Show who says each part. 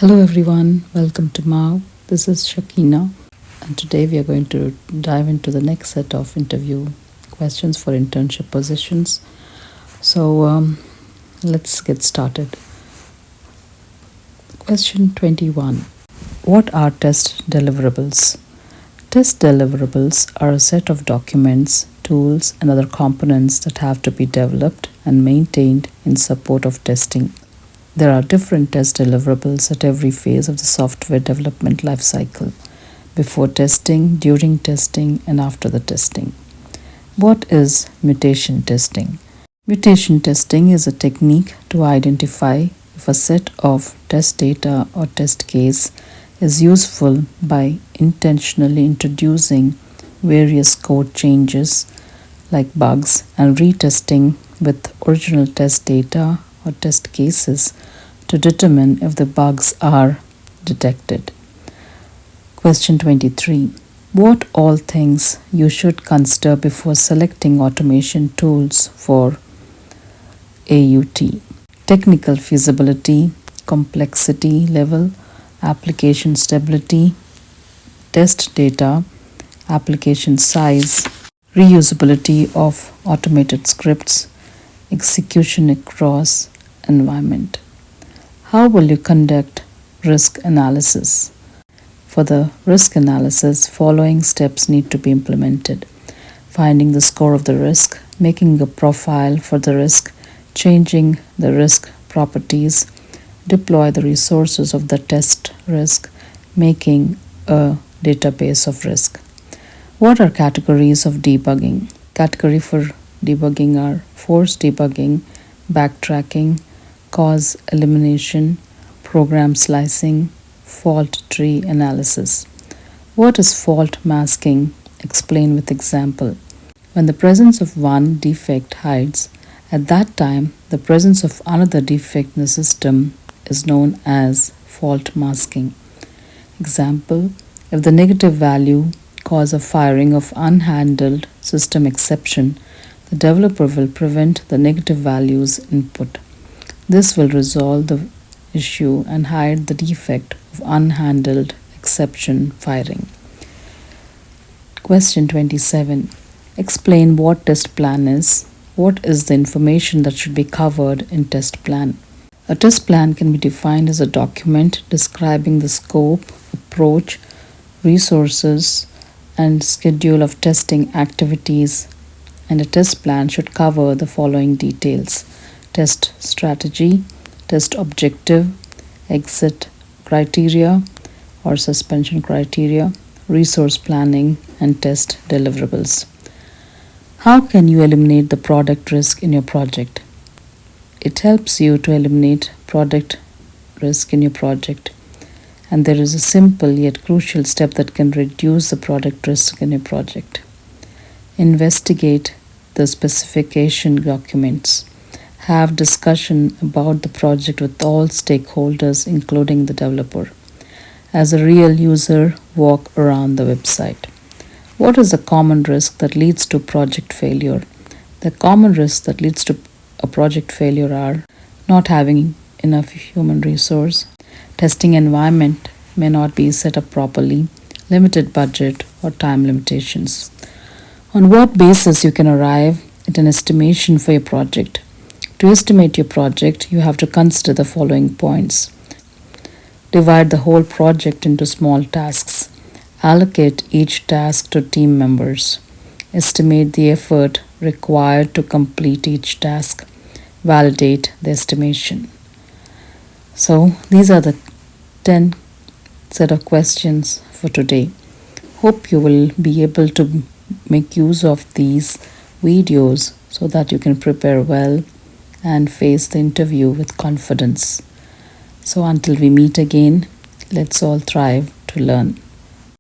Speaker 1: Hello everyone, welcome to MAU. This is Shakina, and today we are going to dive into the next set of interview questions for internship positions. So let's get started. Question 21. What are test deliverables? Test deliverables are a set of documents, tools, and other components that have to be developed and maintained in support of testing. There are different test deliverables at every phase of the software development lifecycle: before testing, during testing, and after the testing. What is mutation testing? Mutation testing is a technique to identify if a set of test data or test case is useful by intentionally introducing various code changes like bugs and retesting with original test data or test cases to determine if the bugs are detected. Question 23. What all things you should consider before selecting automation tools for AUT? Technical feasibility, complexity level, application stability, test data, application size, reusability of automated scripts, execution across environment. How will you conduct risk analysis? For the risk analysis, following steps need to be implemented: finding the score of the risk, making a profile for the risk, changing the risk properties, deploy the resources of the test risk, making a database of risk. What are categories of debugging? Category for debugging are force debugging, backtracking, cause elimination, program slicing, fault tree analysis. What is fault masking? Explain with example. When the presence of one defect hides, at that time the presence of another defect in the system is known as fault masking. Example: if the negative value cause a firing of unhandled system exception, the developer will prevent the negative value's input. This will resolve the issue and hide the defect of unhandled exception firing. Question 27. Explain what test plan is. What is the information that should be covered in test plan? A test plan can be defined as a document describing the scope, approach, resources, and schedule of testing activities, and a test plan should cover the following details: test strategy, test objective, exit criteria or suspension criteria, resource planning, and test deliverables. How can you eliminate the product risk in your project? It helps you to eliminate product risk in your project, and there is a simple yet crucial step that can reduce the product risk in your project. Investigate the specification documents. Have discussion about the project with all stakeholders, including the developer. As a real user, walk around the website. What is the common risk that leads to project failure? The common risks that leads to a project failure are not having enough human resource, testing environment may not be set up properly, limited budget, or time limitations. On what basis you can arrive at an estimation for your project? To estimate your project, you have to consider the following points. Divide the whole project into small tasks. Allocate each task to team members. Estimate the effort required to complete each task. Validate the estimation. So these are the 10 set of questions for today. Hope you will be able to make use of these videos so that you can prepare well and face the interview with confidence. So until we meet again, let's all thrive to learn.